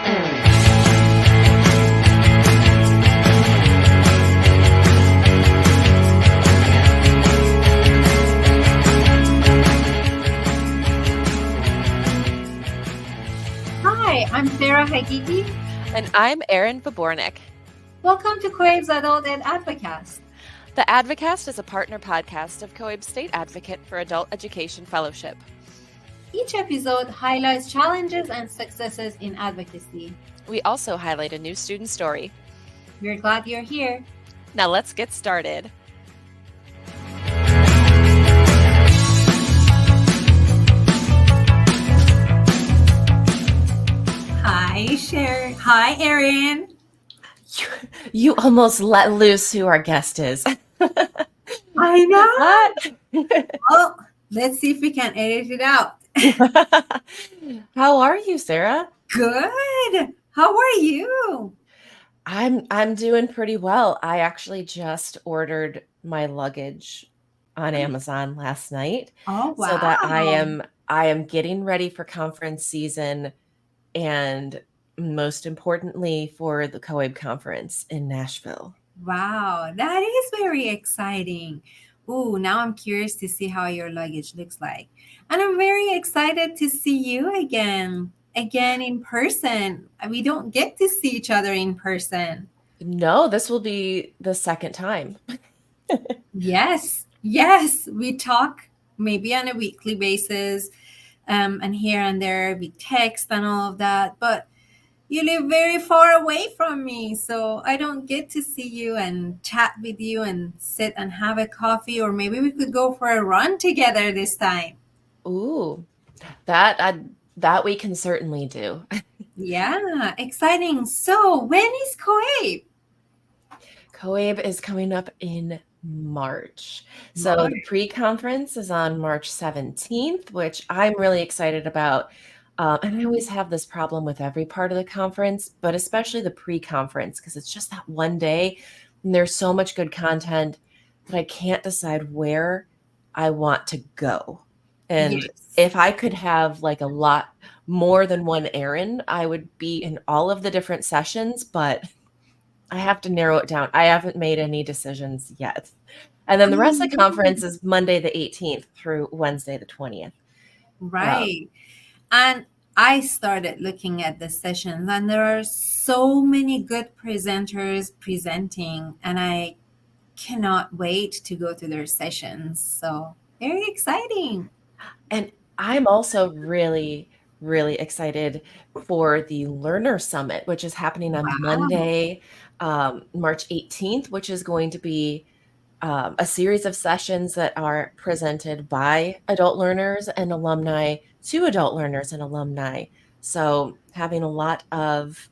Hi, I'm Sarah Hagigi. And I'm Erin Babornik. Welcome to COABE's Adult Ed Advocast. The Advocast is a partner podcast of COABE State Advocate for Adult Education Fellowship. Each episode highlights challenges and successes in advocacy. We also highlight a new student story. We're glad you're here. Now let's get started. Hi, Sharon. Hi, Erin. You almost let loose who our guest is. I know. Well, let's see if we can edit it out. How are you, Sarah? Good. How are you? I'm doing pretty well. I actually just ordered my luggage on Amazon last night. Oh, wow. So that I am getting ready for conference season, and most importantly for the COABE conference in Nashville. Wow, that is very exciting. Ooh, now I'm curious to see how your luggage looks like. And I'm very excited to see you again in person. We don't get to see each other in person. No, this will be the second time. Yes. We talk maybe on a weekly basis, and here and there we text and all of that. But you live very far away from me, so I don't get to see you and chat with you and sit and have a coffee, or maybe we could go for a run together this time. Ooh, that we can certainly do. Yeah, exciting. So when is COABE? COABE is coming up in March. So the pre-conference is on March 17th, which I'm really excited about. And I always have this problem with every part of the conference, but especially the pre-conference, because it's just that one day and there's so much good content that I can't decide where I want to go. And if I could have like a lot more than one Erin, I would be in all of the different sessions, but I have to narrow it down. I haven't made any decisions yet. And then the rest of the conference is Monday the 18th through Wednesday the 20th. Right. And I started looking at the sessions, and there are so many good presenters presenting, and I cannot wait to go to their sessions. So very exciting. And I'm also really, really excited for the Learner Summit, which is happening on Monday, March 18th, which is going to be a series of sessions that are presented by adult learners and alumni to adult learners and alumni. So having a lot of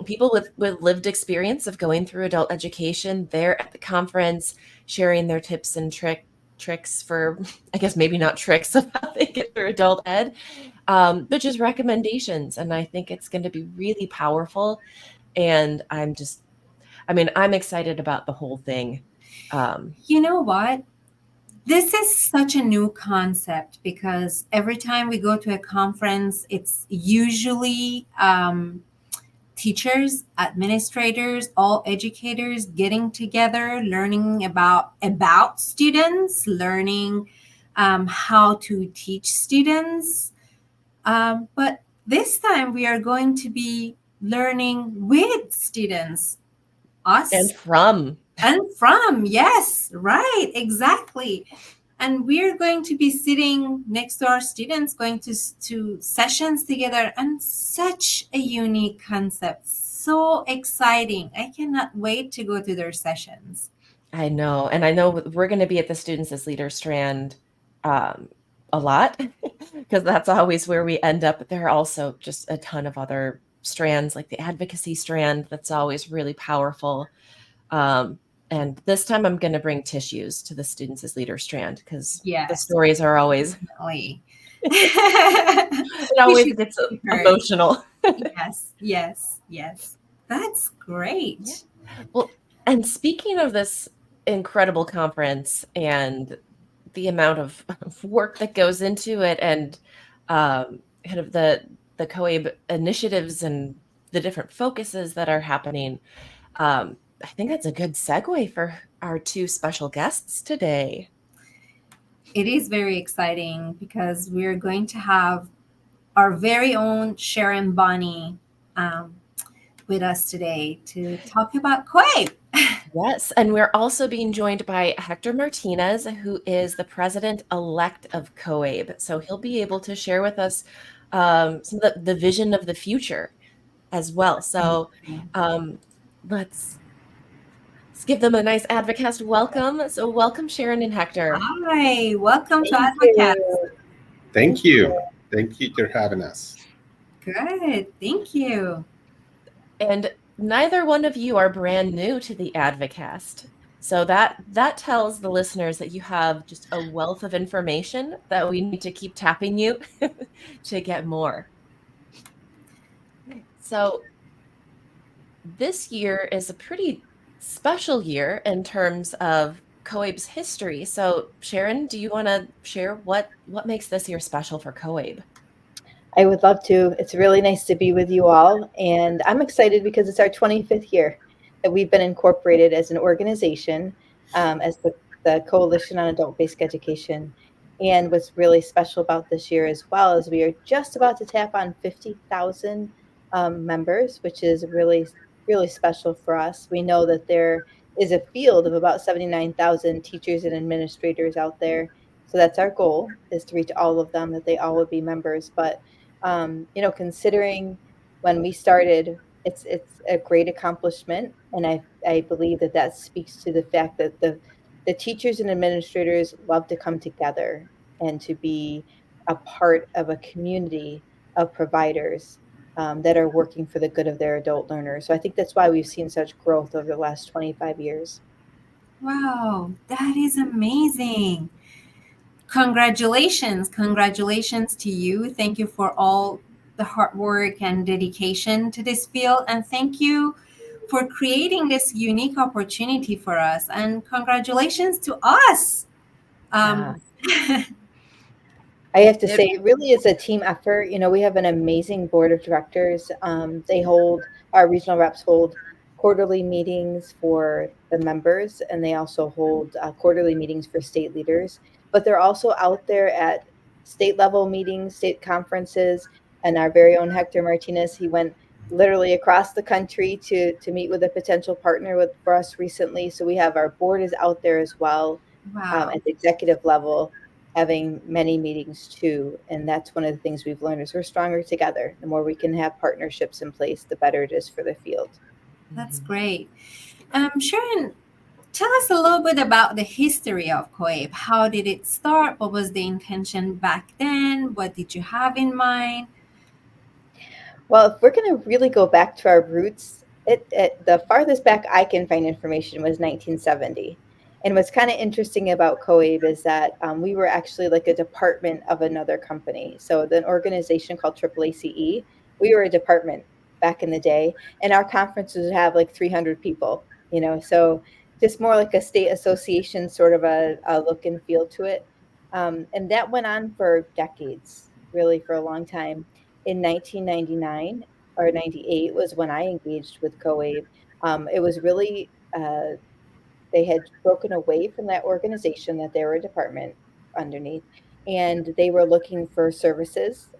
people with lived experience of going through adult education there at the conference, sharing their tips and tricks for, I guess maybe not tricks of how they get through adult ed, but just recommendations. And I think it's going to be really powerful. And I'm excited about the whole thing. You know what? This is such a new concept, because every time we go to a conference, it's usually teachers, administrators, all educators getting together, learning about students, learning how to teach students. But this time we are going to be learning with students, us. And from, yes, right, exactly. And we're going to be sitting next to our students, going to sessions together, and such a unique concept. So exciting. I cannot wait to go to their sessions. I know. And I know we're going to be at the Students as Leaders strand a lot, because that's always where we end up. But there are also just a ton of other strands, like the advocacy strand, that's always really powerful. And this time I'm going to bring tissues to the Students as Leaders strand, because the stories are always, it always gets emotional. Yes. That's great. Yeah. Well, and speaking of this incredible conference and the amount of work that goes into it, and kind of the the COABE initiatives and the different focuses that are happening. I think that's a good segue for our two special guests today. It is very exciting because we're going to have our very own Sharon Bonney um, with us today to talk about COABE. Yes, and we're also being joined by Hector Martinez, who is the president-elect of COABE. So he'll be able to share with us some of the vision of the future as well. So um, let's give them a nice Advocast welcome. So welcome, Sharon and Hector. Hi, welcome to Thank Advocast. you. Thank you. Thank you for having us. Good, thank you. And neither one of you are brand new to the Advocast. So that tells the listeners that you have just a wealth of information that we need to keep tapping you to get more. So this year is a pretty special year in terms of COABE's history. So Sharon, do you want to share what makes this year special for COABE? I would love to. It's really nice to be with you all. And I'm excited because it's our 25th year that we've been incorporated as an organization, as the Coalition on Adult Basic Education. And what's really special about this year as well is we are just about to tap on 50,000 members, which is really, really special for us. We know that there is a field of about 79,000 teachers and administrators out there. So that's our goal, is to reach all of them, that they all would be members. But considering when we started, it's a great accomplishment, and I believe that speaks to the fact that the teachers and administrators love to come together and to be a part of a community of providers that are working for the good of their adult learners. So I think that's why we've seen such growth over the last 25 years. Wow, that is amazing. Congratulations to you. Thank you for all the hard work and dedication to this field, and thank you for creating this unique opportunity for us, and congratulations to us. Yeah. I have to say, it really is a team effort. We have an amazing board of directors. Our regional reps hold quarterly meetings for the members, and they also hold quarterly meetings for state leaders. But they're also out there at state level meetings, state conferences, and our very own Hector Martinez, he went literally across the country to meet with a potential partner for us recently. So we have our board is out there as well. Wow. At the executive level, having many meetings too. And that's one of the things we've learned is we're stronger together. The more we can have partnerships in place, the better it is for the field. That's great. Sharon, tell us a little bit about the history of COABE. How did it start? What was the intention back then? What did you have in mind? Well, if we're going to really go back to our roots, the farthest back I can find information was 1970. And what's kind of interesting about COABE is that we were actually like a department of another company. So the organization called AAACE, we were a department back in the day, and our conferences would have like 300 people, so just more like a state association sort of a look and feel to it. And that went on for decades, really for a long time. In 1999 or 98 was when I engaged with COABE. It was really they had broken away from that organization that they were a department underneath, and they were looking for services.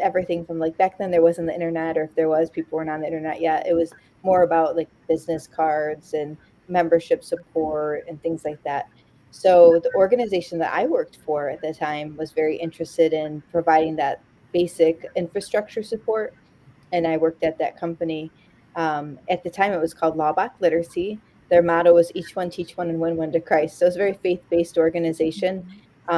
Everything from like back then there wasn't the internet, or if there was, people weren't on the internet yet. It was more about like business cards and membership support and things like that. So the organization that I worked for at the time was very interested in providing that basic infrastructure support, and I worked at that company. At the time, it was called Laubach Literacy. Their motto was "Each one, teach one, and win one to Christ." So it was a very faith-based organization,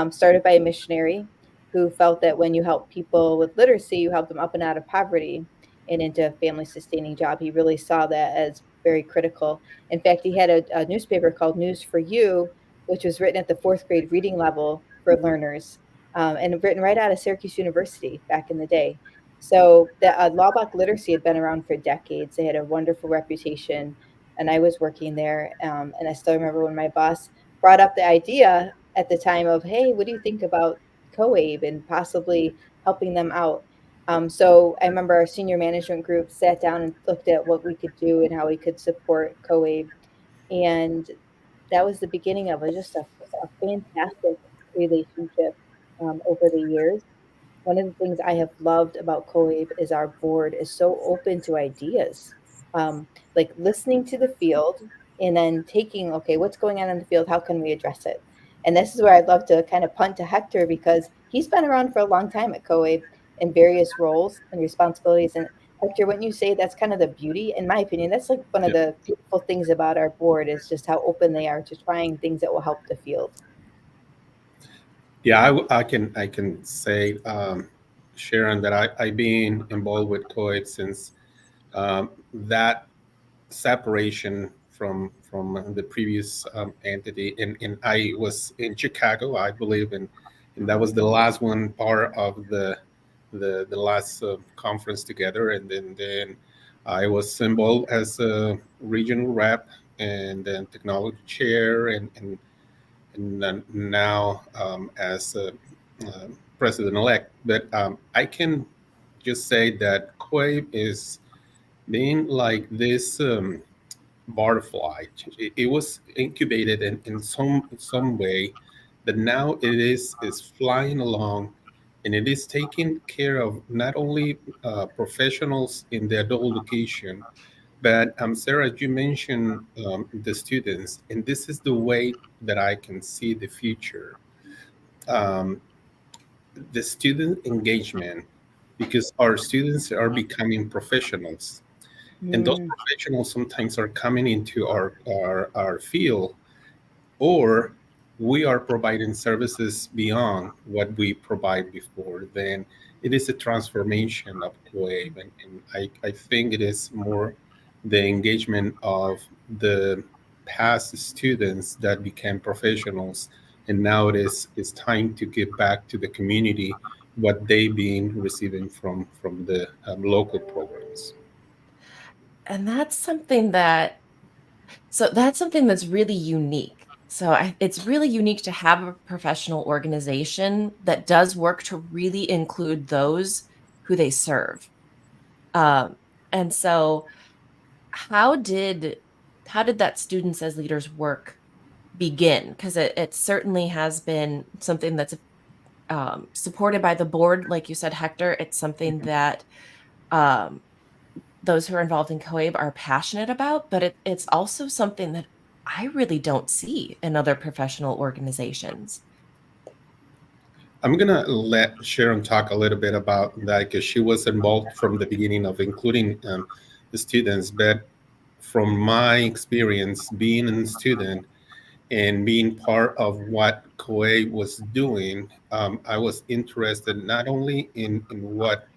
started by a missionary who felt that when you help people with literacy, you help them up and out of poverty and into a family-sustaining job. He really saw that as very critical. In fact, he had a newspaper called News for You, which was written at the fourth grade reading level for learners, and written right out of Syracuse University back in the day. So the Laubach Literacy had been around for decades. They had a wonderful reputation, and I was working there. And I still remember when my boss brought up the idea at the time of, hey, what do you think about COABE and possibly helping them out? So I remember our senior management group sat down and looked at what we could do and how we could support COABE. And that was the beginning of just a fantastic relationship over the years. One of the things I have loved about COABE is our board is so open to ideas, like listening to the field and then taking, okay, what's going on in the field? How can we address it? And this is where I'd love to kind of punt to Hector because he's been around for a long time at COABE in various roles and responsibilities. And Hector, wouldn't you say that's kind of the beauty, in my opinion, that's like one of Yeah, the beautiful things about our board is just how open they are to trying things that will help the field. yeah. I can say, Sharon, that I've been involved with COABE since that separation from the previous entity. And I was in Chicago, I believe, and that was the last one part of the last conference together. And then I was involved as a regional rep and then technology chair and then now as president-elect. But I can just say that COABE is being like this butterfly. It was incubated in some way that now it is flying along, and it is taking care of not only professionals in the adult education, but Sarah, you mentioned the students, and this is the way that I can see the future. Um, the student engagement, because our students are becoming professionals, and those Mm. professionals sometimes are coming into our field, or we are providing services beyond what we provide before. Then it is a transformation of COABE, and I think it is more the engagement of the past students that became professionals, and now it's time to give back to the community what they've been receiving from the local programs. And that's something that's really unique. So it's really unique to have a professional organization that does work to really include those who they serve. Um, and so how did how did that students as leaders work begin? Because it certainly has been something that's supported by the board, like you said, Hector. It's something that um, those who are involved in COABE are passionate about, but it's also something that I really don't see in other professional organizations. I'm gonna let Sharon talk a little bit about that because she was involved from the beginning of including the students. But from my experience being a student and being part of what COA was doing, I was interested not only in what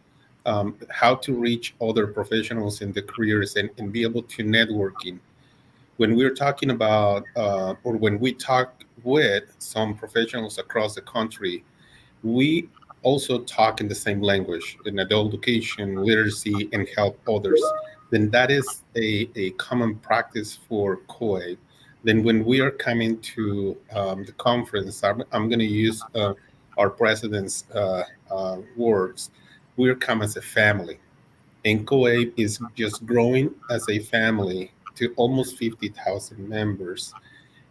how to reach other professionals in the careers and be able to networking. When we're talking about or when we talk with some professionals across the country, we also talk in the same language in adult education, literacy, and help others, then that is a common practice for COE. Then when we are coming to the conference, I'm going to use our president's words. We're come as a family, and COE is just growing as a family to almost 50,000 members,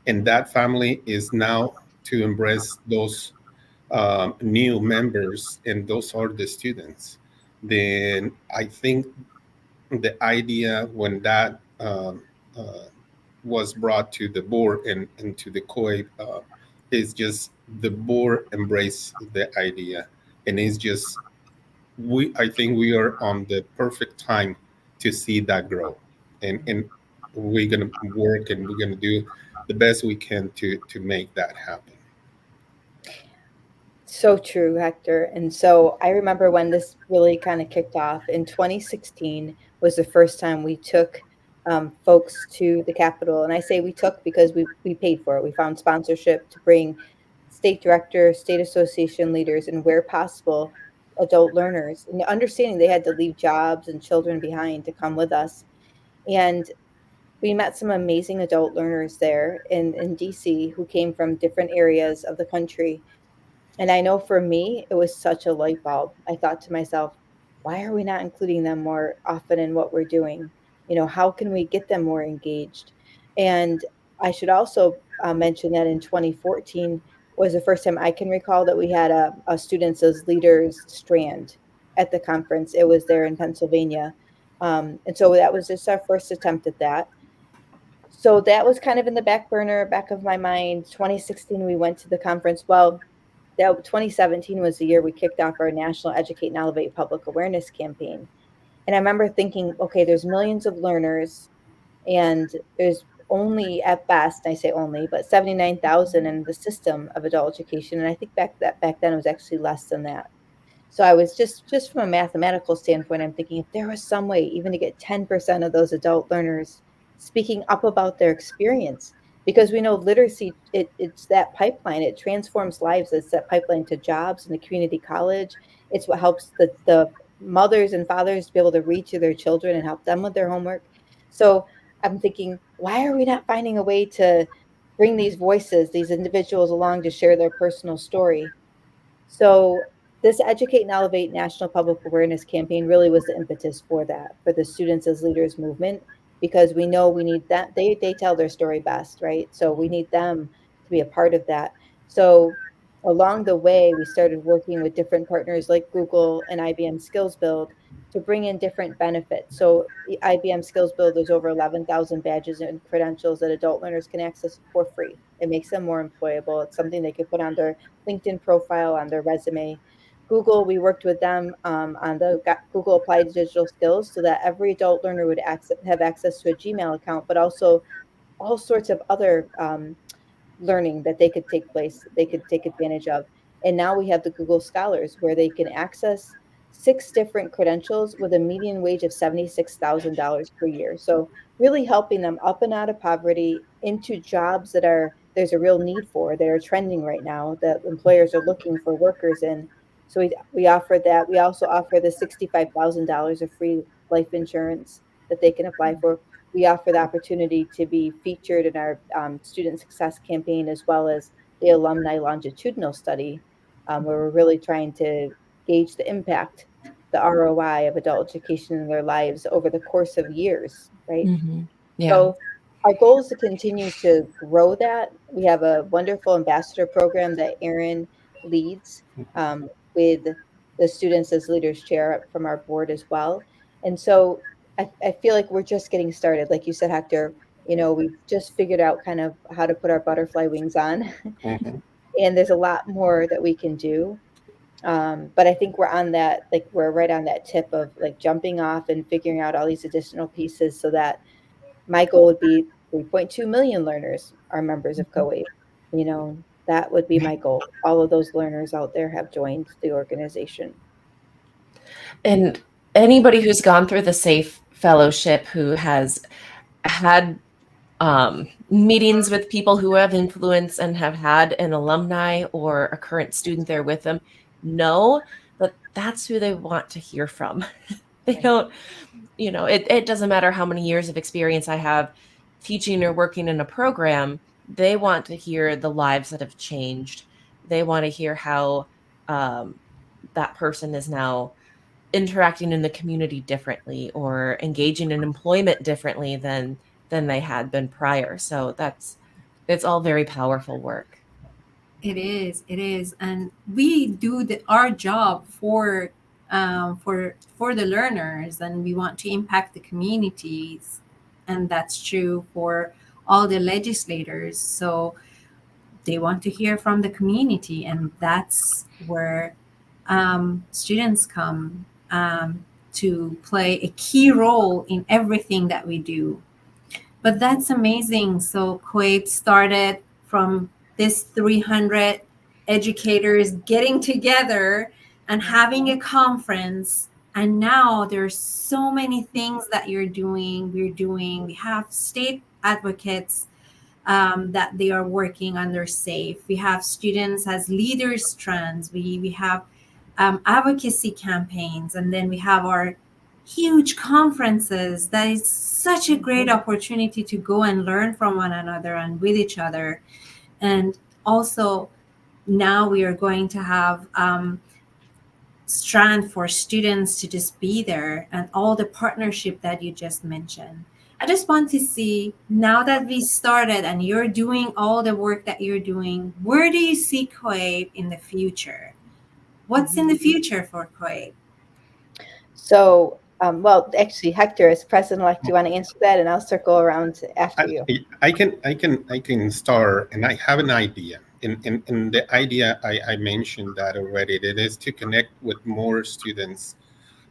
and that family is now to embrace those new members, and those are the students. Then I think the idea when that was brought to the board and to the COIB is just the board embrace the idea, and it's just I think we are on the perfect time to see that grow, and we're gonna work and we're gonna do the best we can to make that happen. So true, Hector. And so I remember when this really kind of kicked off in 2016 was the first time we took folks to the Capitol. And I say we took because we paid for it. We found sponsorship to bring state directors, state association leaders, and where possible, adult learners, and understanding they had to leave jobs and children behind to come with us. And we met some amazing adult learners there in DC who came from different areas of the country. And I know for me, it was such a light bulb. I thought to myself, why are we not including them more often in what we're doing? How can we get them more engaged? And I should also mention that in 2014 was the first time I can recall that we had a Students as Leaders strand at the conference. It was there in Pennsylvania. And so that was just our first attempt at that. So that was kind of in the back burner, back of my mind. 2016, we went to the conference. Well, that 2017 was the year we kicked off our National Educate and Elevate Public Awareness campaign. And I remember thinking, okay, there's millions of learners, and there's only at best, I say only, but 79,000 in the system of adult education. And I think back then it was actually less than that. So I was just from a mathematical standpoint, I'm thinking if there was some way even to get 10% of those adult learners speaking up about their experience, because we know literacy, it's that pipeline, it transforms lives. It's that pipeline to jobs and the community college. It's what helps the mothers and fathers to be able to read to their children and help them with their homework. So I'm thinking, why are we not finding a way to bring these voices, these individuals along to share their personal story? So this Educate and Elevate National Public Awareness campaign really was the impetus for that, for the Students as Leaders movement, because we know we need that. They tell their story best, right? So we need them to be a part of that. So along the way, we started working with different partners like Google and IBM Skills Build to bring in different benefits. So IBM Skills Build, there's over 11,000 badges and credentials that adult learners can access for free. It makes them more employable. It's something they can put on their LinkedIn profile, on their resume. Google, we worked with them on the Google Applied Digital Skills so that every adult learner would have access to a Gmail account, but also all sorts of other learning that they could take advantage of. And now we have the Google Scholars where they can access 6 different credentials with a median wage of $76,000 per year. So really helping them up and out of poverty into jobs there's a real need for, that are trending right now, that employers are looking for workers in. So we offer that. We also offer the $65,000 of free life insurance that they can apply for. We offer the opportunity to be featured in our student success campaign, as well as the alumni longitudinal study, where we're really trying to gauge the impact, the ROI of adult education in their lives over the course of years, right? Mm-hmm. Yeah. So our goal is to continue to grow that. We have a wonderful ambassador program that Erin leads with the Students as Leaders chair from our board as well. And so I feel like we're just getting started. Like you said, Hector, we've just figured out kind of how to put our butterfly wings on. Mm-hmm. And there's a lot more that we can do. But I think we're on that, like we're right on that tip of like jumping off and figuring out all these additional pieces so that my goal would be 3.2 million learners are members of COABE. That would be my goal. All of those learners out there have joined the organization. And anybody who's gone through the SAFE Fellowship, who has had meetings with people who have influence and have had an alumni or a current student there with them, know that that's who they want to hear from. They don't, it doesn't matter how many years of experience I have teaching or working in a program. They want to hear the lives that have changed. They want to hear how that person is now interacting in the community differently or engaging in employment differently than they had been prior. So it's all very powerful work. It is, and we do our job for the learners, and we want to impact the communities, and that's true for all the legislators. So they want to hear from the community, and that's where students come to play a key role in everything that we do. But that's amazing. So COABE started from this 300 educators getting together and having a conference. And now there's so many things that we're doing. We have state advocates that they are working under SAFE. We have students as leaders strands. We have advocacy campaigns, and then we have our huge conferences. That is such a great opportunity to go and learn from one another and with each other. And also now we are going to have strand for students to just be there and all the partnership that you just mentioned. I just want to see, now that we started and you're doing all the work that you're doing, where do you see COABE in the future? What's in the future for COABE? So, well, actually, Hector, as president-elect, do you want to answer that, and I'll circle around after you. I can start, and I have an idea. In the idea, I mentioned that already. It is to connect with more students,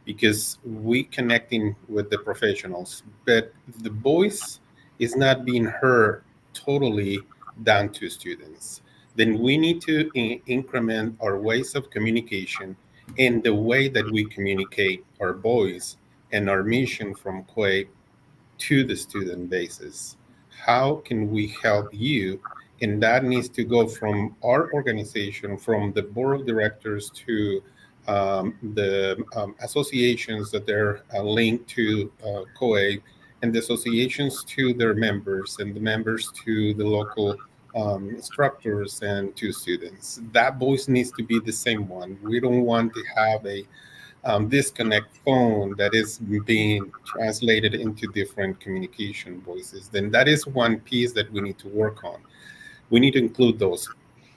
because we connecting with the professionals, but the voice is not being heard totally down to students. Then we need to increment our ways of communication and the way that we communicate our voice and our mission from COABE to the student basis. How can we help you? And that needs to go from our organization, from the board of directors to the associations that they're linked to COABE, and the associations to their members, and the members to the local instructors and to students. That voice needs to be the same one. We don't want to have a disconnect phone that is being translated into different communication voices. Then that is one piece that we need to work on. We need to include those.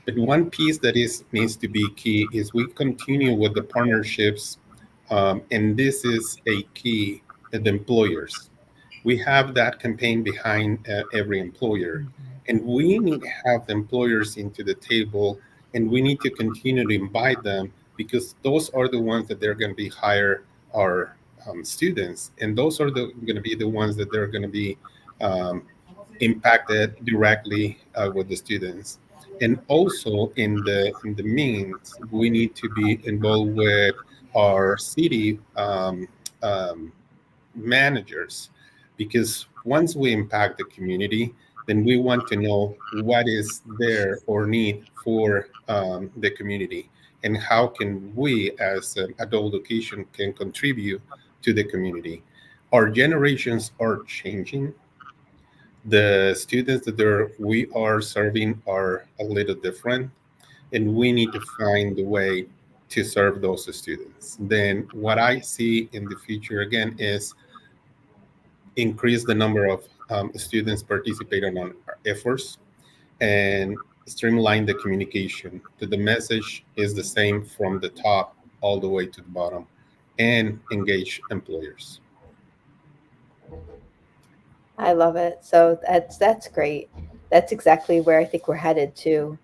But one piece that is needs to be key is we continue with the partnerships, and this is a key at the employers. We have that campaign behind every employer, and we need to have the employers into the table, and we need to continue to invite them, because those are the ones that they're going to be hire our students, and those are going to be the ones that they're going to be um, impacted directly with the students. And also in the means, we need to be involved with our city managers, because once we impact the community, then we want to know what is there or need for the community, and how can we as an adult education can contribute to the community. Our generations are changing. The students that we are serving are a little different, and we need to find the way to serve those students. Then what I see in the future again is increase the number of students participating on our efforts, and streamline the communication, that the message is the same from the top all the way to the bottom, and engage employers. I love it. So that's great. That's exactly where I think we're headed to.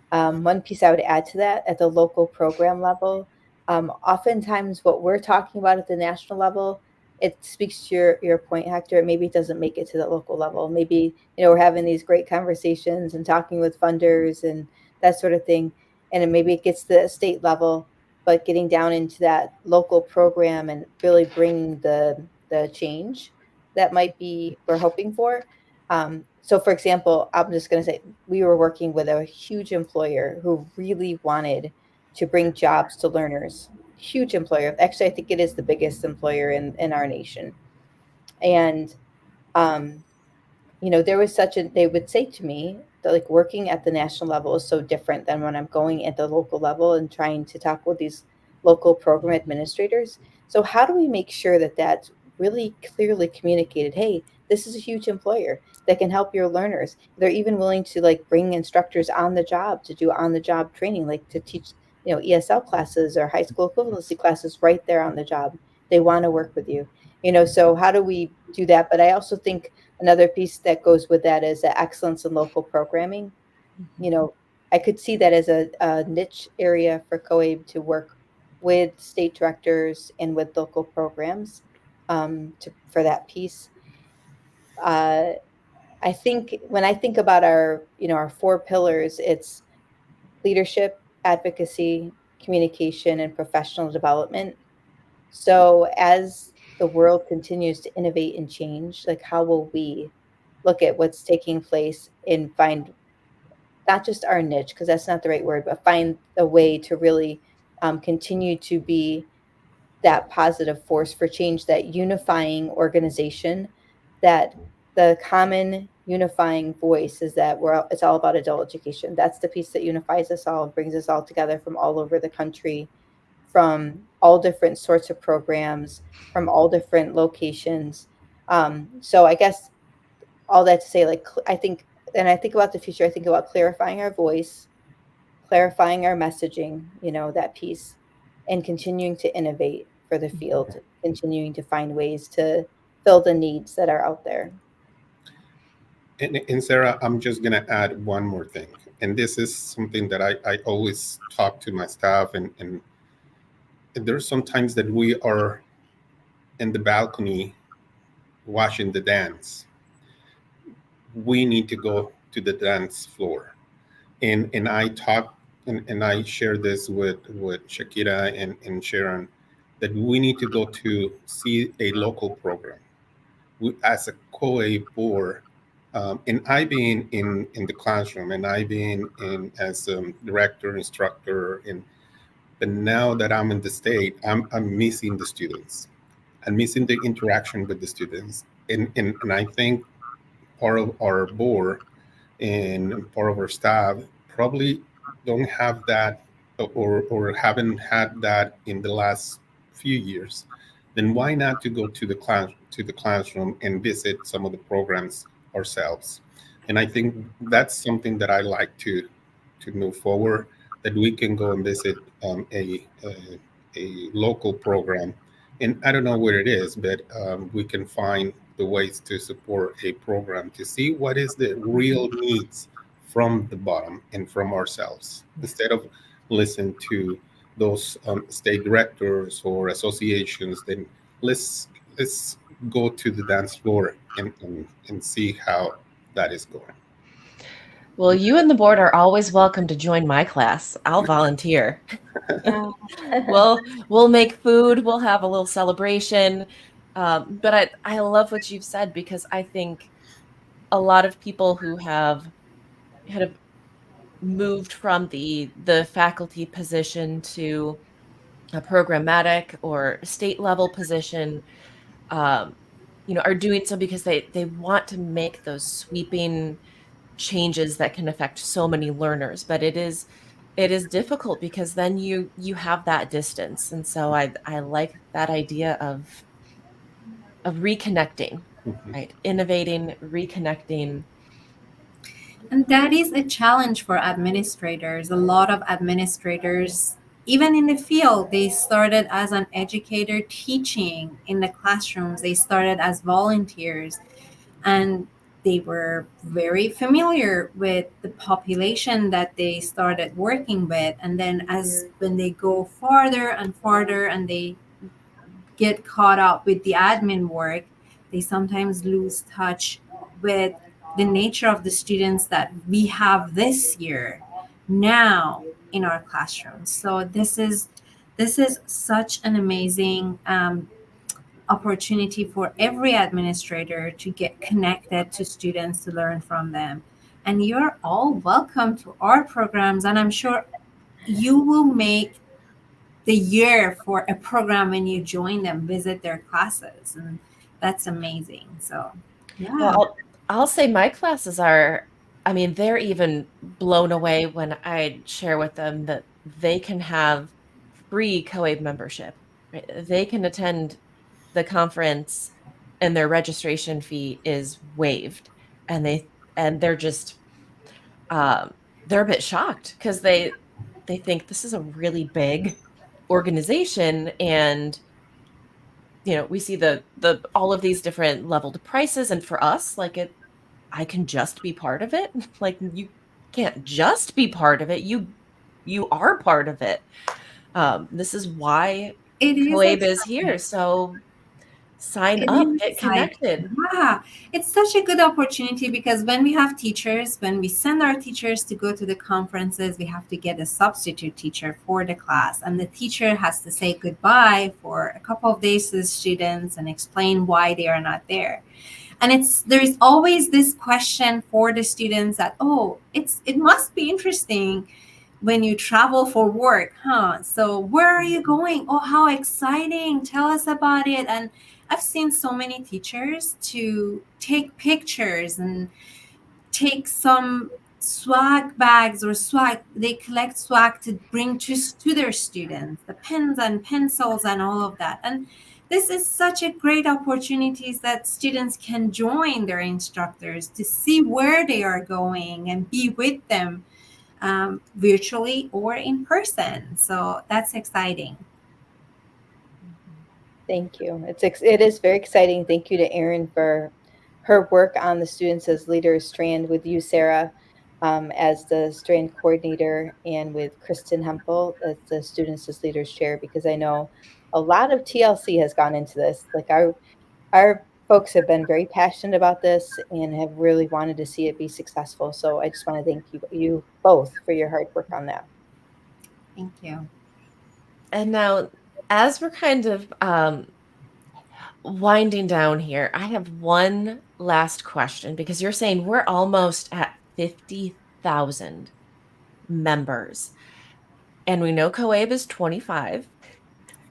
One piece I would add to that at the local program level, oftentimes what we're talking about at the national level, it speaks to your point, Hector. Maybe it doesn't make it to the local level. Maybe, we're having these great conversations and talking with funders and that sort of thing. And then maybe it gets to the state level, but getting down into that local program and really bringing the change that might be we're hoping for. So for example, I'm just going to say we were working with a huge employer who really wanted to bring jobs to learners. Huge employer. Actually, I think it is the biggest employer in our nation. And, um, there was they would say to me that like working at the national level is so different than when I'm going at the local level and trying to talk with these local program administrators. So how do we make sure that that's really clearly communicated? Hey, this is a huge employer that can help your learners. They're even willing to like bring instructors on the job to do on the job training, like to teach, ESL classes or high school equivalency classes right there on the job. They want to work with you. So how do we do that? But I also think another piece that goes with that is the excellence in local programming. I could see that as a niche area for COABE to work with state directors and with local programs for that piece. Uh, I think when I think about our four pillars, it's leadership, advocacy, communication, and professional development. So as the world continues to innovate and change, like how will we look at what's taking place and find not just our niche, because that's not the right word, but find a way to really continue to be that positive force for change, that unifying organization, that the common unifying voice is that it's all about adult education. That's the piece that unifies us all and brings us all together from all over the country from all different sorts of programs, from all different locations. So I guess all that to say, like, I think, and I think about the future, I think about clarifying our voice, clarifying our messaging, that piece, and continuing to innovate for the field, continuing to find ways to fill the needs that are out there. And Sarah, I'm just going to add one more thing. And this is something that I always talk to my staff. And there's sometimes that we are in the balcony watching the dance. We need to go to the dance floor. And I talk and I share this with Shakira and Sharon, that we need to go to see a local program. As a COABE board, and I've been in the classroom, and I've been in as a director, instructor, but now that I'm in the state, I'm missing the students. I'm missing the interaction with the students, and I think part of our board and part of our staff probably don't have that, or haven't had that in the last few years. Then why not to go to the classroom and visit some of the programs ourselves? And I think that's something that I like to move forward, that we can go and visit a local program. And I don't know where it is, but we can find the ways to support a program to see what is the real needs from the bottom and from ourselves, instead of listen to those state directors or associations. Then let's go to the dance floor and see how that is going. Well, you and the board are always welcome to join my class. I'll volunteer. We'll make food. We'll have a little celebration. But I love what you've said, because I think a lot of people who have kind of moved from the faculty position to a programmatic or state level position, are doing so because they want to make those sweeping changes that can affect so many learners. But it is difficult, because then you have that distance. And so I like that idea of reconnecting, right? Innovating, reconnecting. And that is a challenge for administrators. A lot of administrators, even in the field, they started as an educator teaching in the classrooms. They started as volunteers, and they were very familiar with the population that they started working with. And then as when they go farther and farther and they get caught up with the admin work, they sometimes lose touch with the nature of the students that we have this year now in our classrooms. So this is such an amazing opportunity for every administrator to get connected to students, to learn from them. And you're all welcome to our programs, and I'm sure you will make the year for a program when you join them, visit their classes, and that's amazing. So yeah. Well, I'll say my classes are, they're even blown away when I share with them that they can have free COABE membership. Right? They can attend the conference and their registration fee is waived. And they're just, they're a bit shocked, because they think this is a really big organization. And we see the all of these different leveled prices, and for us, I can just be part of it. Like, you can't just be part of it. You are part of it. This is why COABE is here. So sign up, get connected. Yeah, it's such a good opportunity, because when we have teachers, when we send our teachers to go to the conferences, we have to get a substitute teacher for the class. And the teacher has to say goodbye for a couple of days to the students and explain why they are not there. And there's always this question for the students that, it must be interesting when you travel for work, huh? So where are you going? Oh, how exciting. Tell us about it. And I've seen so many teachers to take pictures and take some swag bags or swag. They collect swag to bring to their students, the pens and pencils and all of that. And this is such a great opportunities that students can join their instructors to see where they are going and be with them, virtually or in person. So that's exciting. Thank you. It is very exciting. Thank you to Erin for her work on the Students as Leaders strand with you, Sarah, as the strand coordinator, and with Kristen Hempel as the Students as Leaders chair, because I know a lot of TLC has gone into this. Like our folks have been very passionate about this and have really wanted to see it be successful. So I just want to thank you both for your hard work on that. Thank you. And now, as we're kind of winding down here, I have one last question, because you're saying we're almost at 50,000 members. And we know COABE is 25,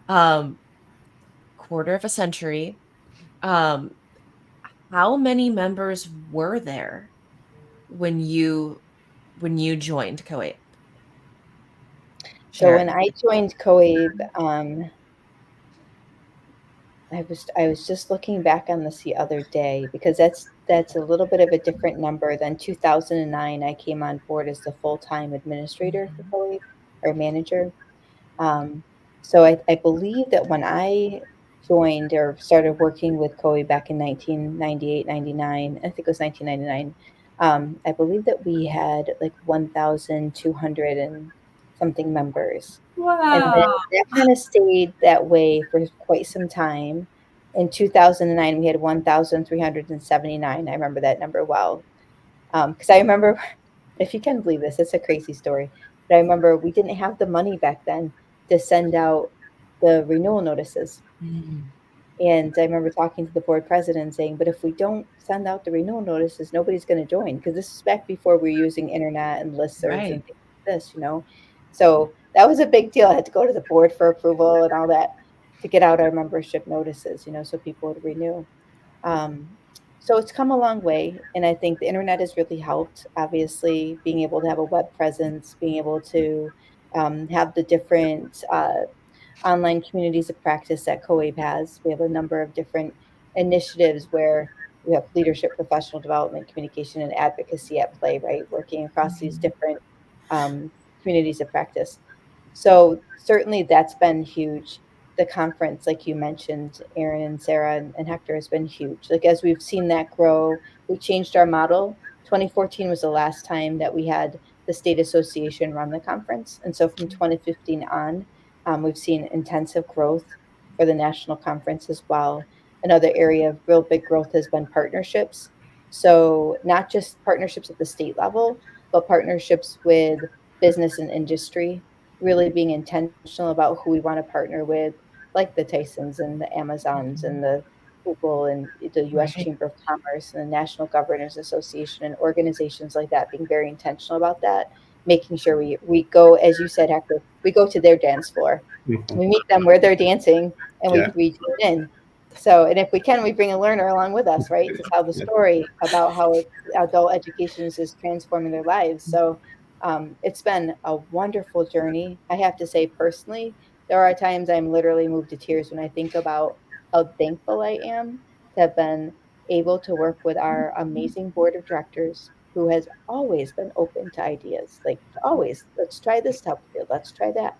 quarter of a century. How many members were there when you joined COABE? So when I joined COABE, I was just looking back on this the other day, because that's a little bit of a different number than 2009. I came on board as the full-time administrator for COABE, or manager. So I believe that when I joined or started working with COABE back in 1998, 99, I think it was 1999, I believe that we had like 1,200 and something members. And then Wow. that kind of stayed that way for quite some time. In 2009, we had 1,379. I remember that number well. Because I remember, if you can believe this, it's a crazy story. But I remember we didn't have the money back then to send out the renewal notices. And I remember talking to the board president and saying, but if we don't send out the renewal notices, nobody's going to join. Because this is back before we were using internet and listservs and things like this, you know. So that was a big deal. I had to go to the board for approval and all that to get out our membership notices, you know, so people would renew. So it's come a long way. And I think the internet has really helped. Obviously, being able to have a web presence, being able to have the different online communities of practice that COABE has. We have a number of different initiatives where we have leadership, professional development, communication, and advocacy at play, right? Working across these different communities of practice. So certainly that's been huge. The conference, like you mentioned, Erin and Sarah and Hector, has been huge. Like as we've seen that grow, we changed our model. 2014 was the last time that we had the state association run the conference. And so from 2015 on, we've seen intensive growth for the national conference as well. Another area of real big growth has been partnerships. So not just partnerships at the state level, but partnerships with business and industry, really being intentional about who we want to partner with, like the Tysons and the Amazons and the Google and the U.S. Chamber of Commerce and the National Governors Association and organizations like that, being very intentional about that, making sure we go, as you said, Hector, we go to their dance floor. We meet them where they're dancing and we tune in. So, and if we can, we bring a learner along with us, right, to tell the story about how adult education is transforming their lives. So it's been a wonderful journey. I have to say personally, there are times I'm literally moved to tears when I think about how thankful I am to have been able to work with our amazing board of directors, who has always been open to ideas. Like always, let's try this to help the field. Let's try that.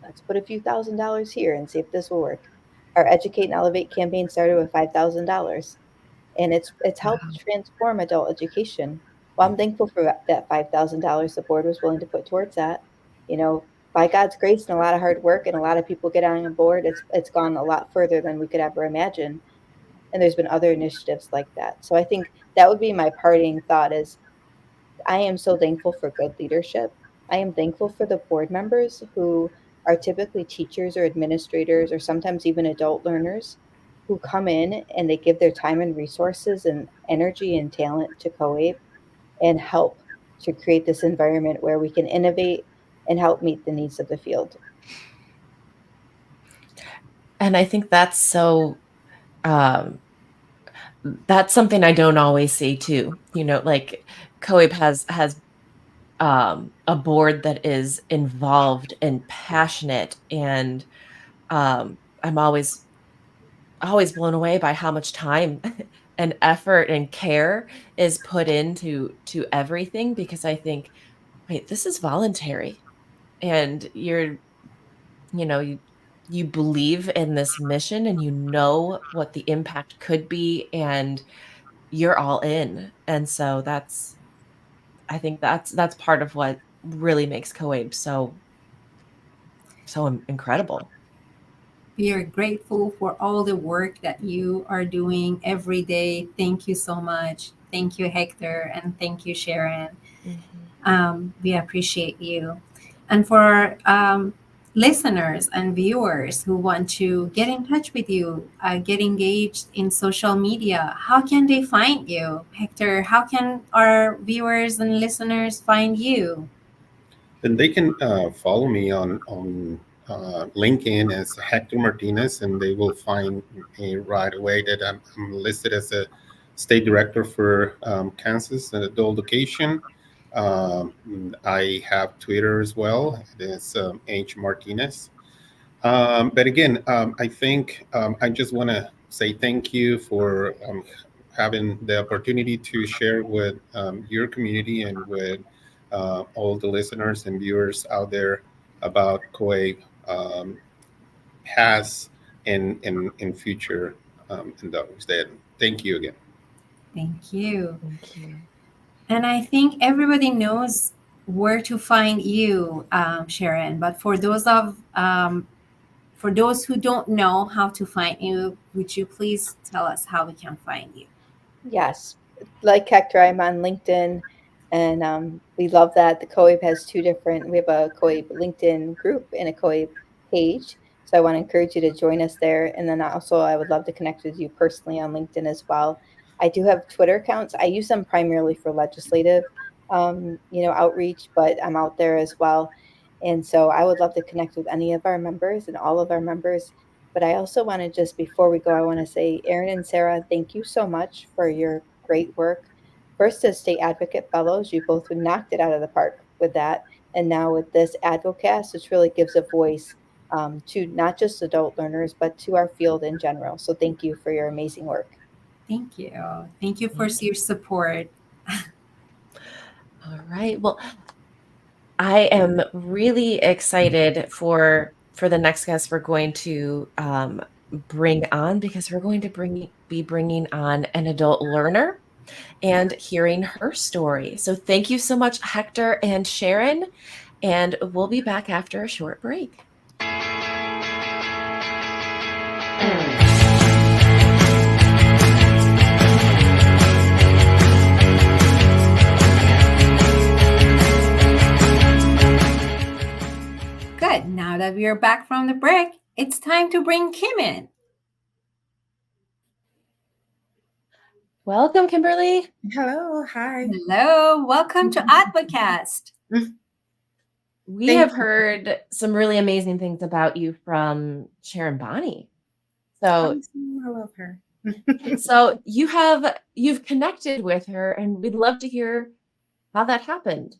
Let's put a few $1,000s here and see if this will work. Our Educate and Elevate campaign started with $5,000, and it's helped transform adult education. Well, I'm thankful for that $5,000 the board was willing to put towards that. You know, by God's grace and a lot of hard work and a lot of people get on board, it's gone a lot further than we could ever imagine. And there's been other initiatives like that. So I think that would be my parting thought is I am so thankful for good leadership. I am thankful for the board members who are typically teachers or administrators or sometimes even adult learners who come in and they give their time and resources and energy and talent to COABE and help to create this environment where we can innovate and help meet the needs of the field. And I think that's so that's something I don't always see too. You know, like COABE has a board that is involved and passionate, and I'm always blown away by how much time and effort and care is put into everything, because I think, wait, this is voluntary, and you you believe in this mission, and you know what the impact could be, and you're all in. And so I think that's part of what really makes COABE so incredible. We are grateful for all the work that you are doing every day. Thank you so much. Thank you, Hector, and thank you, Sharon. Mhm. We appreciate you. And for listeners and viewers who want to get in touch with you, get engaged in social media, how can they find you? Hector, how can our viewers and listeners find you? Then they can follow me on LinkedIn as Hector Martinez, and they will find me right away that I'm listed as a state director for Kansas and adult education. I have Twitter as well. It's H Martinez. But again, I think I just want to say thank you for having the opportunity to share with your community and with all the listeners and viewers out there about COABE past and future endeavors. Then thank you again. Thank you. Thank you. And I think everybody knows where to find you, Sharon. But for those who don't know how to find you, would you please tell us how we can find you? Yes, like Hector, I'm on LinkedIn, and we love that. The COABE has two different. We have a COABE LinkedIn group and a COABE page. So I want to encourage you to join us there. And then also, I would love to connect with you personally on LinkedIn as well. I do have Twitter accounts. I use them primarily for legislative, outreach, but I'm out there as well. And so I would love to connect with any of our members and all of our members. But I also want to just, before we go, I want to say, Erin and Sarah, thank you so much for your great work. First, as state advocate fellows, you both knocked it out of the park with that. And now with this Advocast, which really gives a voice to not just adult learners, but to our field in general. So thank you for your amazing work. Thank you. Thank you for Thank your support. All right. Well, I am really excited for the next guest we're going to bring on, because we're going to be bringing on an adult learner and hearing her story. So thank you so much, Hector and Sharon, and we'll be back after a short break. Good. Now that we are back from the break, it's time to bring Kim in. Welcome, Kimberly. Hello, hi. Hello. Welcome to Advocast. We Thank have heard some really amazing things about you from Sharon Bonney. So, I love her. so you've connected with her, and we'd love to hear how that happened.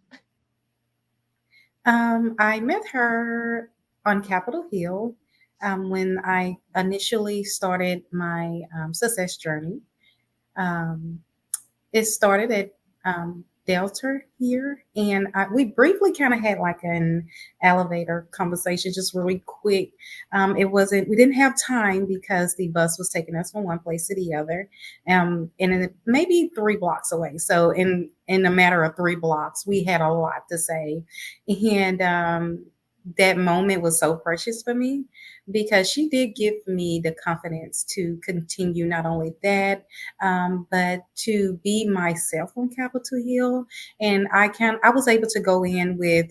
I met her on Capitol Hill when I initially started my success journey. It started at Delta here, and we briefly kind of had like an elevator conversation, just really quick. We didn't have time because the bus was taking us from one place to the other, and maybe 3 blocks away. So in a matter of 3 blocks, we had a lot to say, and that moment was so precious for me because she did give me the confidence to continue not only that, but to be myself on Capitol Hill. And I was able to go in with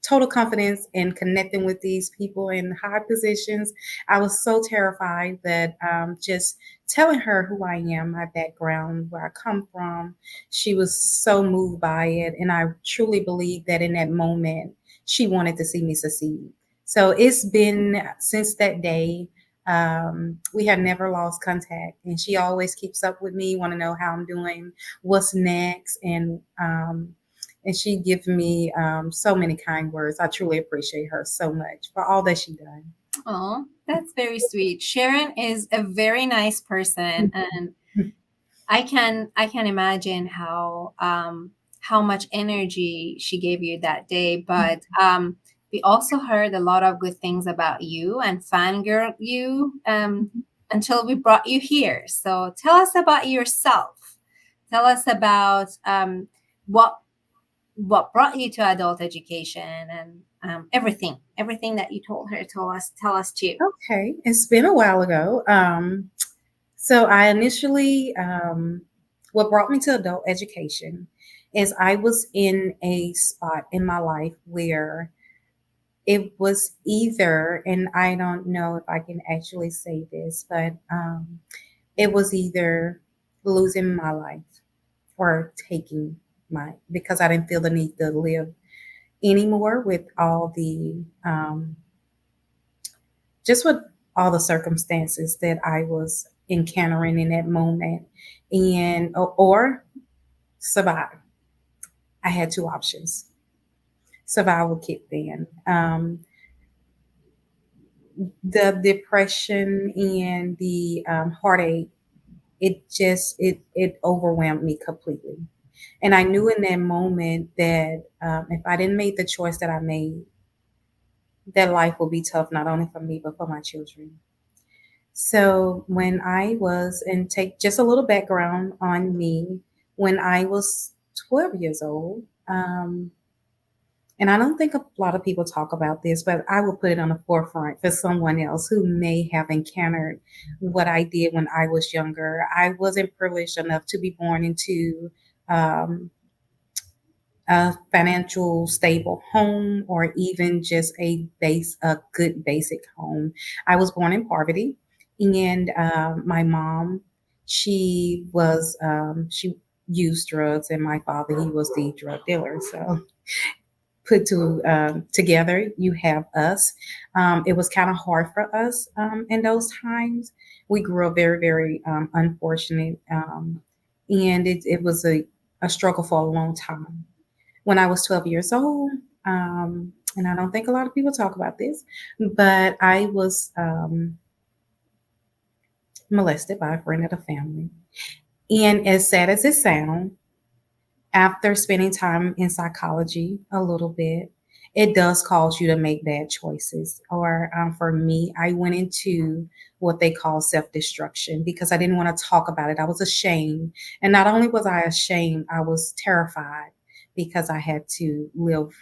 total confidence and connecting with these people in high positions. I was so terrified that just telling her who I am, my background, where I come from, she was so moved by it. And I truly believe that in that moment, she wanted to see me succeed. So it's been since that day. We have never lost contact, and she always keeps up with me, want to know how I'm doing, what's next, and And she gives me so many kind words. I truly appreciate her so much for all that she done. Oh, that's very sweet. Sharon is a very nice person, and I can imagine how much energy she gave you that day. But we also heard a lot of good things about you and fangirl you until we brought you here. So tell us about yourself. Tell us about what brought you to adult education, and everything that you told her. Tell us too. Okay, it's been a while ago. So I initially, what brought me to adult education is I was in a spot in my life where it was either, and I don't know if I can actually say this, but it was either losing my life or taking because I didn't feel the need to live anymore with all the, just with all the circumstances that I was encountering in that moment, and or survive. I had two options. Survival kicked in. The depression and the heartache, it overwhelmed me completely. And I knew in that moment that if I didn't make the choice that I made, that life will be tough, not only for me, but for my children. So when I was, and take just a little background on me, when I was 12 years old, and I don't think a lot of people talk about this, but I will put it on the forefront for someone else who may have encountered what I did when I was younger. I wasn't privileged enough to be born into um, a financial stable home, or even just a good basic home. I was born in poverty, and my mom, she used drugs, and my father, he was the drug dealer. So put together, you have us. It was kind of hard for us in those times. We grew up very, very unfortunate, and it was a struggle for a long time. When I was 12 years old, and I don't think a lot of people talk about this, but I was molested by a friend of the family. And as sad as it sounds, after spending time in psychology a little bit, it does cause you to make bad choices. Or for me, I went into what they call self destruction because I didn't want to talk about it. I was ashamed. And not only was I ashamed, I was terrified because I had to live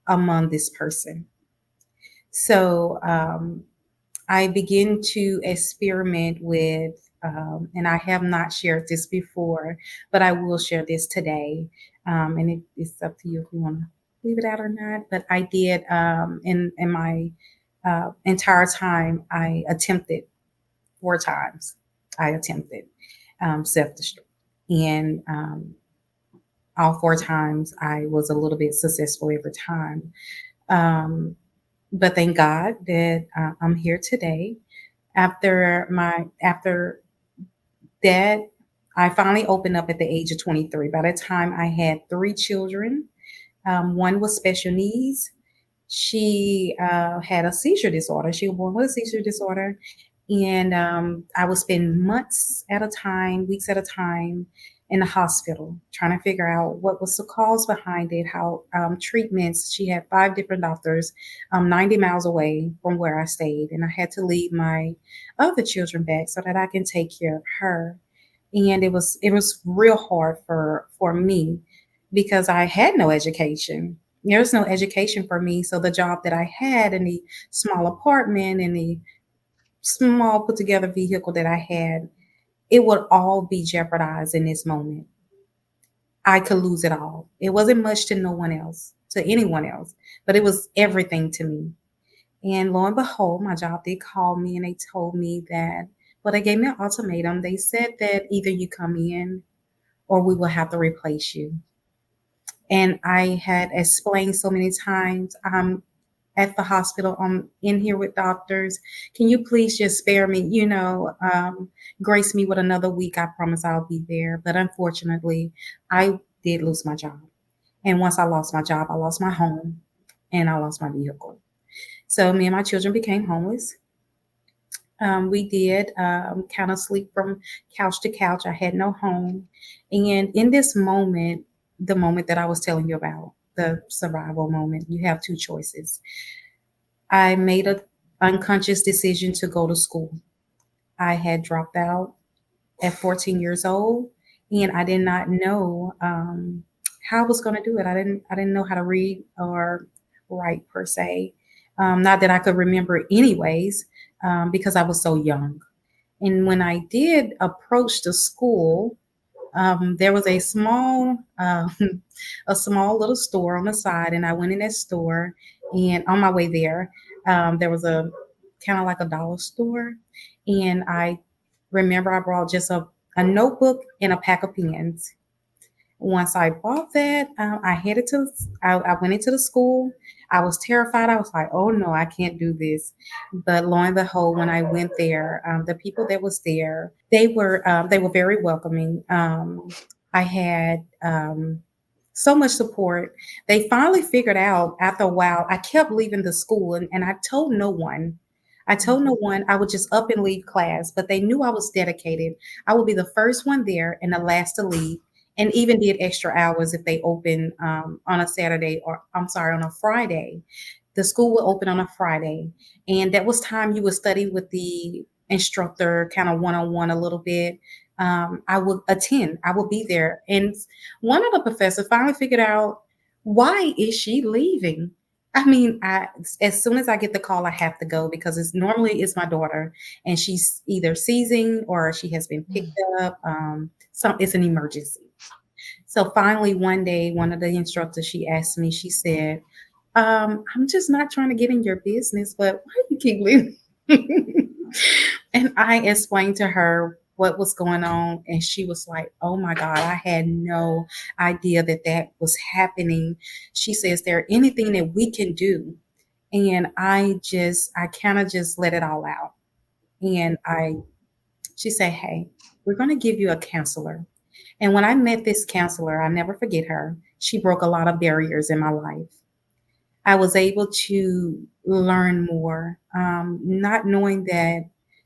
among this person. So I begin to experiment with, and I have not shared this before, but I will share this today. It's up to you if you want to leave it out or not. But I did, in my entire time, I attempted 4 times. I attempted self-destruct. And all 4 times I was a little bit successful every time. But thank God that I'm here today. After that, I finally opened up at the age of 23. By that time, I had 3 children. One was special needs. She had a seizure disorder. She was born with a seizure disorder. And I would spend months at a time, weeks at a time in the hospital trying to figure out what was the cause behind it, how treatments. She had 5 different doctors 90 miles away from where I stayed. And I had to leave my other children back so that I can take care of her. And it was real hard for me because I had no education. There's no education for me. So the job that I had in the small apartment and the small put together vehicle that I had, it would all be jeopardized in this moment. I could lose it all. It wasn't much to no one else, to anyone else, but it was everything to me. And lo and behold, my job did call me and they told me that, well, they gave me an ultimatum. They said that either you come in or we will have to replace you. And I had explained so many times, I'm at the hospital, I'm in here with doctors. Can you please just spare me, grace me with another week? I promise I'll be there. But unfortunately, I did lose my job. And once I lost my job, I lost my home and I lost my vehicle. So me and my children became homeless. We did kind of sleep from couch to couch. I had no home. And in this moment, the moment that I was telling you about, the survival moment, you have two choices. I made an unconscious decision to go to school. I had dropped out at 14 years old, and I did not know how I was going to do it. I didn't know how to read or write per se. Not that I could remember anyways, because I was so young. And when I did approach the school, there was a small, a small little store on the side, and I went in that store. And on my way there, there was a kind of like a dollar store, and I remember I brought just a notebook and a pack of pens. Once I bought that, I went into the school. I was terrified. I was like, oh no, I can't do this. But lo and behold, when I went there, the people that was there, they were very welcoming. I had so much support. They finally figured out after a while, I kept leaving the school and I told no one. I told no one. I would just up and leave class, but they knew I was dedicated. I would be the first one there and the last to leave, and even did extra hours if they open on a Saturday, or I'm sorry, on a Friday. The school would open on a Friday, and that was time you would study with the instructor, kind of one-on-one a little bit. I would attend. I would be there, and one of the professors finally figured out, why is she leaving? I mean, as soon as I get the call, I have to go because it's my daughter, and she's either seizing or she has been picked up. It's an emergency. So finally, one day, one of the instructors, she asked me, she said, I'm just not trying to get in your business, but why do you keep leaving? And I explained to her what was going on, and she was like, oh my God, I had no idea that was happening. She says, is there anything that we can do? And I kind of just let it all out. And she said, hey, we're going to give you a counselor. And when I met this counselor, I never forget her. She broke a lot of barriers in my life. I was able to learn more, not knowing that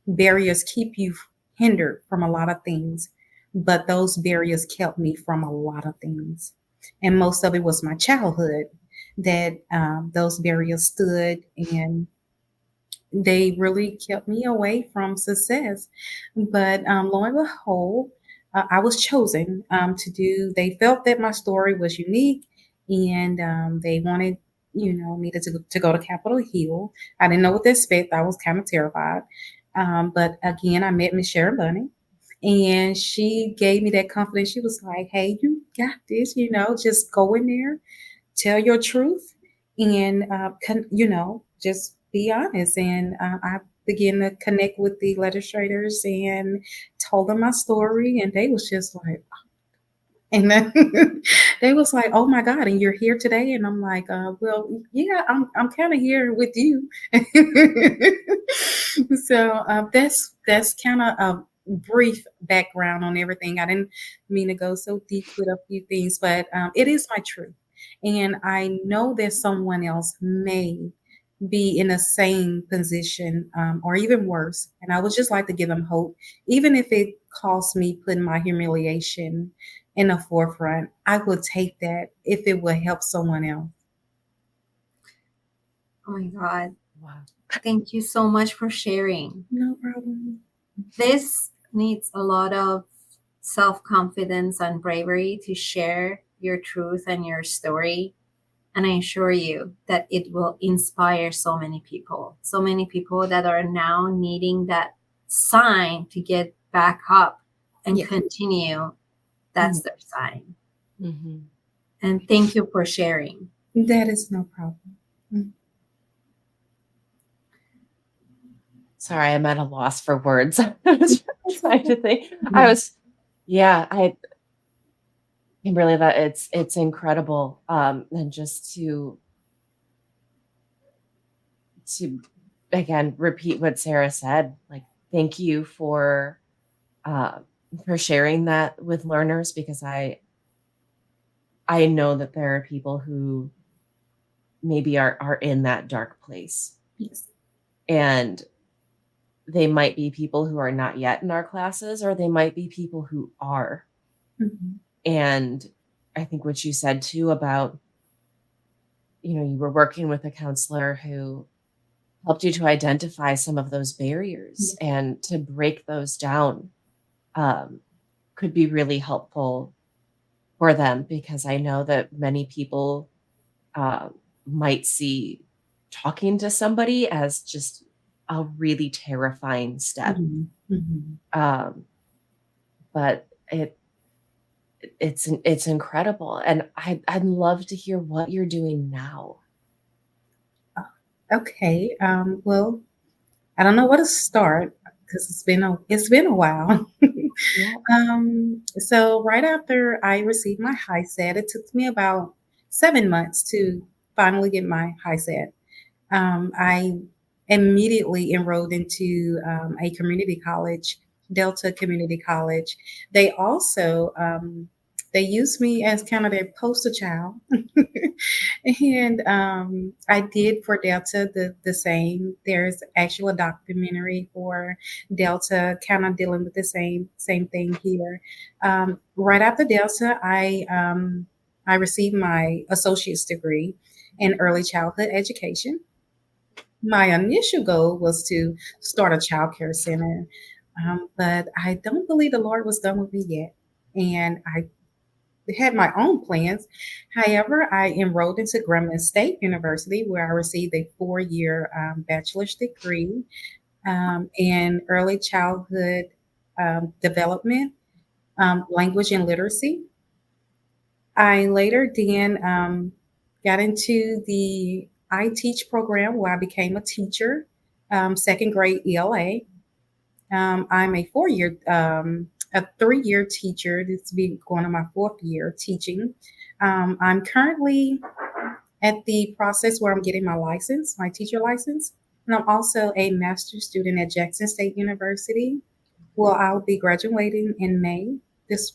barriers keep you hindered from a lot of things, but those barriers kept me from a lot of things. And most of it was my childhood that those barriers stood, and they really kept me away from success. But lo and behold, I was chosen they felt that my story was unique, and they wanted, me to go to Capitol Hill. I didn't know what to expect. I was kind of terrified. But again, I met Miss Sharon Bonney, and she gave me that confidence. She was like, hey, you got this, just go in there, tell your truth, and, just be honest. And I began to connect with the legislators and told them my story, and they was just like, and then they was like, oh my God, and you're here today? And I'm like, well, yeah, I'm kind of here with you. So that's kind of a brief background on everything. I didn't mean to go so deep with a few things, but it is my truth. And I know that someone else may be in the same position, or even worse. And I would just like to give them hope, even if it costs me putting my humiliation in the forefront. I would take that if it would help someone else. Oh my God. Wow. Thank you so much for sharing. No problem. This needs a lot of self-confidence and bravery to share your truth and your story. And I assure you that it will inspire so many people that are now needing that sign to get back up and continue. That's their sign. Mm-hmm. And thank you for sharing. That is no problem. Mm-hmm. Sorry, I'm at a loss for words. I was trying to think. Kimberly, that it's incredible. And just to again repeat what Sarah said, like, thank you for sharing that with learners, because I I know that there are people who maybe are in that dark place. Yes. And they might be people who are not yet in our classes, or they might be people who are. Mhm. And I think what you said too about, you were working with a counselor who helped you to identify some of those barriers and to break those down, could be really helpful for them, because I know that many people might see talking to somebody as just a really terrifying step. Mhm. Mhm. Um, but it's incredible, and I'd love to hear what you're doing now. Okay. Well, I don't know where to start because it's been a while. Yeah. So right after I received my high set, it took me about 7 months to finally get my high set. I immediately enrolled into a community college, Delta Community College. They also they used me as kind of their poster child, and I did for Delta the same. There's actually a documentary for Delta, kind of dealing with the same thing here. Right after Delta, I received my associate's degree in early childhood education. My initial goal was to start a child care center, but I don't believe the Lord was done with me yet. And I had my own plans. However, I enrolled into Grambling State University, where I received a 4-year bachelor's degree in early childhood development, language, and literacy. I later then got into the I Teach program where I became a teacher, second grade ELA. I'm a 3-year teacher. This will be going on my 4th year teaching. I'm currently at the process where I'm getting my license, my teacher license, and I'm also a master's student at Jackson State University. Well, I'll be graduating in May this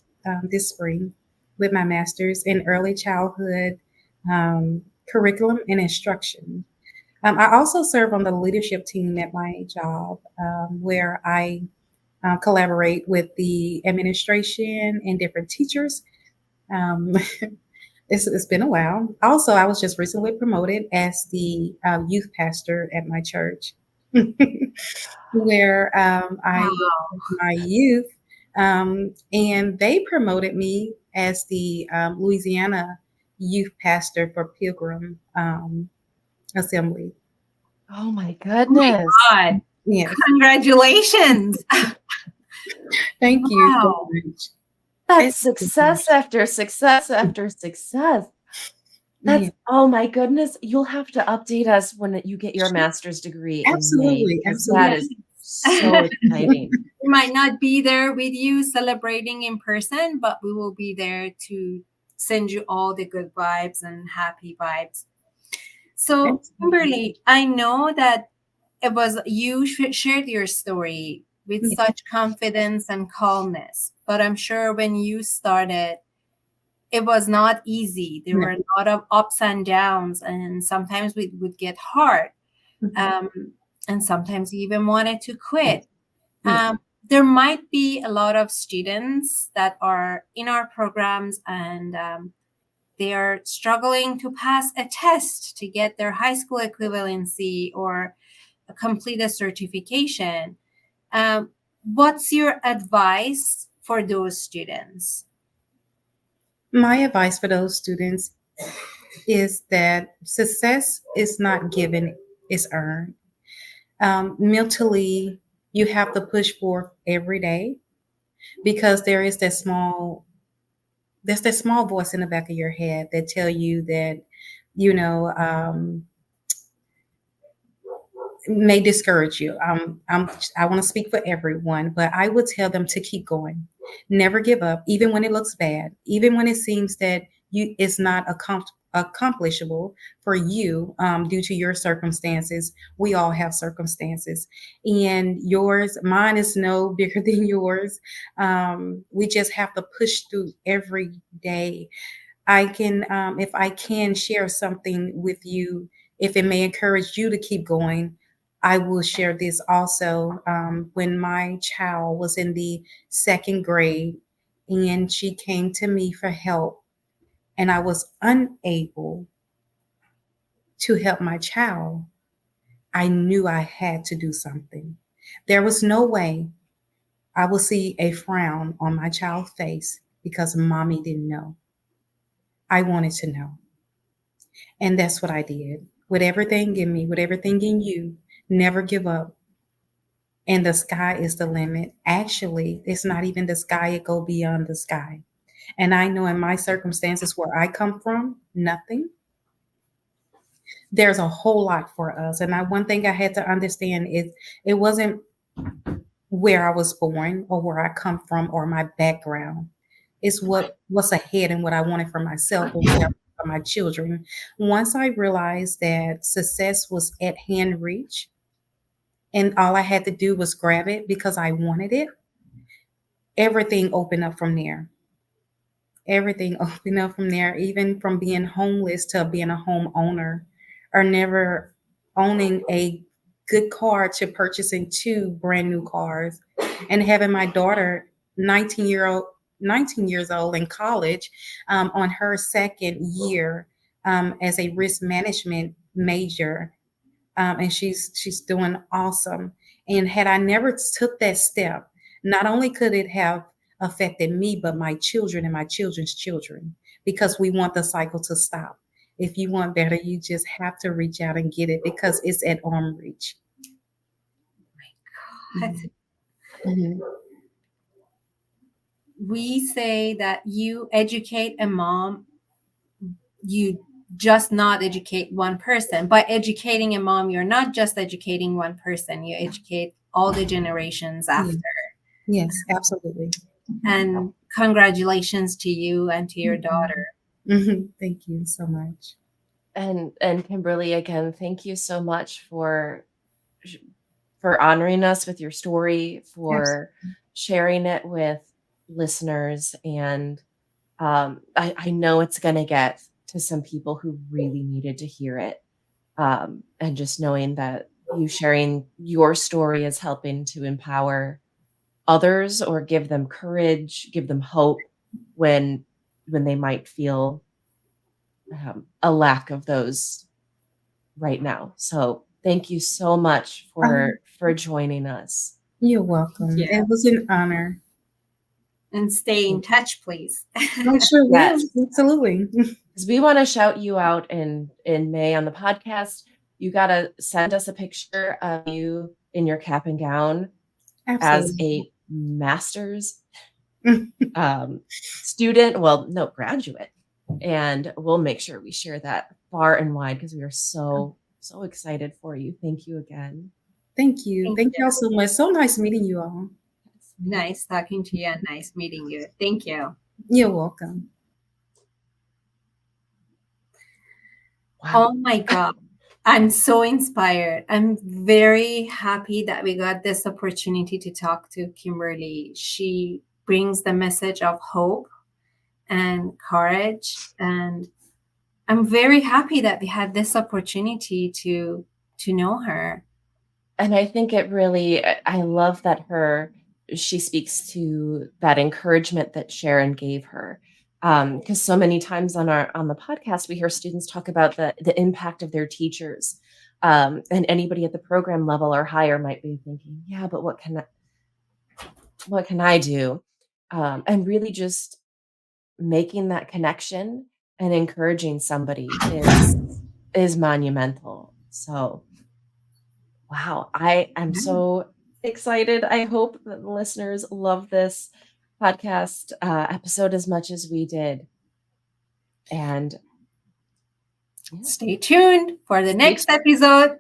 spring with my master's in early childhood curriculum and instruction. I also serve on the leadership team at my job, where I collaborate with the administration and different teachers. Um, it's been a while. Also, I was just recently promoted as the youth pastor at my church, where I work with my youth, and they promoted me as the Louisiana youth pastor for Pilgrim Assembly. Oh my Oh my goodness. God. Yes, Congratulations. thank you so Wow. much. That's It's success after success after success. That's yeah, oh my goodness. You'll have to update us when you get your master's degree in May, absolutely, because that absolutely. is so exciting. We might not be there with you celebrating in person, but we will be there to send you all the good vibes and happy vibes. So, Kimberly, I know that it was you shared your story with Yeah, such confidence and calmness, but I'm sure when you started, it was not easy. There no, were a lot of ups and downs, and sometimes we would get hard, mhm, um, and sometimes you even wanted to yes, quit. yes, There might be a lot of students that are in our programs, and they are struggling to pass a test to get their high school equivalency or complete a certification. What's your advice for those students? My advice for those students is that success is not given, it's earned. Mentally, you have to push forth every day because there's that small voice in the back of your head that tell you that, you know, may discourage you. I want to speak for everyone, but I would tell them to keep going. Never give up, even when it looks bad, even when it seems that it's not accomplishable for you due to your circumstances. We all have circumstances, and mine is no bigger than yours. We just have to push through every day. I can, if I can share something with you, if it may encourage you to keep going, I will share this also. When my child was in the second grade and she came to me for help, and I was unable to help my child, I knew I had to do something. There was no way I will see a frown on my child's face because mommy didn't know. I wanted to know. And that's what I did. With everything in me, with everything in you, never give up. And the sky is the limit. Actually, it's not even the sky, it go beyond the sky. And I know in my circumstances where I come from, nothing. There's a whole lot for us. And one thing I had to understand is it wasn't where I was born or where I come from or my background. It's what's ahead and what I wanted for myself or what I wanted for my children. Once I realized that success was at hand reach and all I had to do was grab it because I wanted it, everything opened up from there. Everything opened up from there, even from being homeless to being a homeowner or never owning a good car to purchasing 2 brand new cars and having my daughter 19 years old in college on her second year as a risk management major, and she's doing awesome. And had I never took that step, not only could it have affected me, but my children and my children's children, because we want the cycle to stop. If you want better, you just have to reach out and get it because it's at arm reach. Mm-hmm. We say that you educate a mom, you just not educate one person. By educating a mom, you're not just educating one person, you educate all the generations after. Yes, absolutely. And congratulations to you and to your daughter. Thank you so much. And Kimberly, again, thank you so much for honoring us with your story, for sharing it with listeners. And I know it's going to get to some people who really needed to hear it. And just knowing that you sharing your story is helping to empower others or give them courage, give them hope when they might feel a lack of those right now. So thank you so much for joining us. You're welcome. Yeah. It was an honor. And stay in touch, please. I sure will. Yes. Absolutely. Because we want to shout you out in May on the podcast. You got to send us a picture of you in your cap and gown. Absolutely. As a master's student, graduate. And we'll make sure we share that far and wide because we are so excited for you. Thank you again. Thank you. Thank you all so much. So nice meeting you all. Nice talking to you and nice meeting you. Thank you. You're welcome. Wow. Oh my God. I'm so inspired. I'm very happy that we got this opportunity to talk to Kimberly. She brings the message of hope and courage. And I'm very happy that we had this opportunity to know her. And I think it really, I love that she speaks to that encouragement that Sharon gave her. Because so many times on the podcast, we hear students talk about the impact of their teachers. And anybody at the program level or higher might be thinking, yeah, but what can I do? And really just making that connection and encouraging somebody is monumental. So, wow, I am so excited. I hope that the listeners love this podcast episode as much as we did. And stay tuned for the next episode.